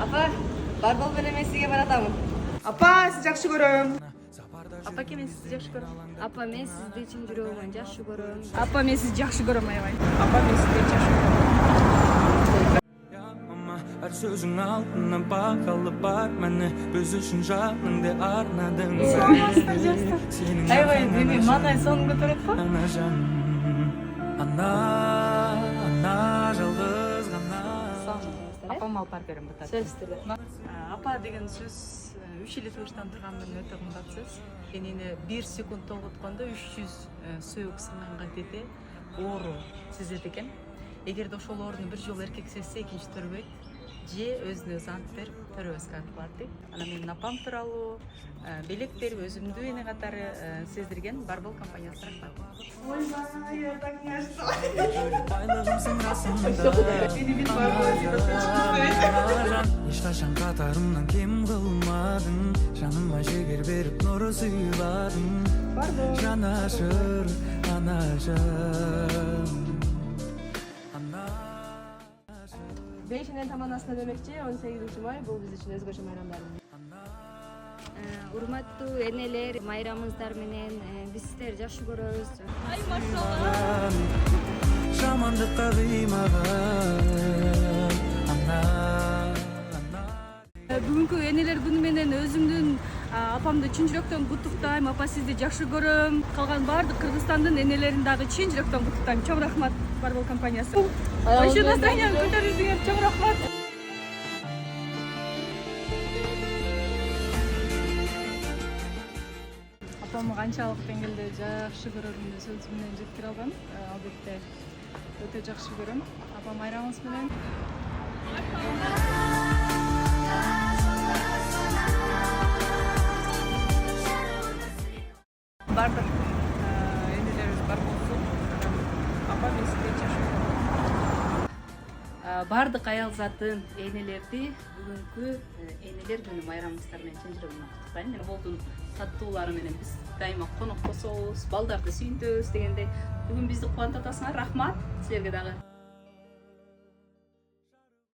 Апа, Барбол менен мен сизге баратамын. Апа, сіз жақсы көрөм. Апаке, мен сизди жакшы көрөм. Апа, мен сизди чын жүрөгүмөн жакшы көрөм. Апа, мен сізді жақсы көрөм, аябай. Апа, мен сізді жақсы көрөм. Her sözün altına bakalı bak beni Biz üçün canın de arnadın Senin Аябай, деме, мандай сонун көтөрөт го? Ana canım Ana жалғыз ғана Апам алып барып берем бутат. Сөзсүздүр. Апа деген сөз 3 эл тууштан тургандан өтө кымбат сөз. Энени 1 секунд тогуткондо 300 сөөк сынганга тете оору сезет экен. Эгерде ошол ооруну бир жолу эркек сезсе, экинчи төрбөйт. Же өзүнө өз ант берип төрөбөзгө антылат дейт. Анан менин апам тууралуу белек берип өзүмдү эне катары сездирген Барбол компаниясына рахмат. Ойбай, я так не ожидала. Байлығымсың расында Ешқашан қатарымнан кем қылмадың Жаныма жігер беріп нұры сыйладың Жанашыр анашым 5-ден таманасына демекчи 18-май бул биз үчүн өзгөчө майрамдарыбыз. Урматтуу энелер, майрамыңыздар менен биз сиздерди жакшы көрөбүз. Ай машалла. Жамандыкка кыймаган Бүгүнкү энелер күнү менен өзүмдүн апамды чын жүрөктөн куттуктайм. Апа, сизди жакшы көрөм. Калган баардык Кыргызстандын энелерин дагы чын жүрөктөн куттуктайм. Чоң рахмат Барбол компаниясы. Ошо настроениени көтөрүңүздөр, чоң рахмат. Апамы канчалык деңгээлде жакшы көрөрүмдү сөзүм менен жеткире албам. Албетте өтө жакшы көрөм. Апа, майрамыңыз менен. Бардык энелерибиз бар болсун. Апа, мен сизди жакшы көрөм. Бардык аял затын энелерди бүгүнкү энелер күнү майрамыңыздар менен чын жүрөгүмөн куттуктайм. Мен болдун таттуулары менен биз дайыма конок кособуз, балдарды сүйүнтөбүз дегендей. Бүгүн бизди кубанып атасыңар. Рахмат силерге дагы.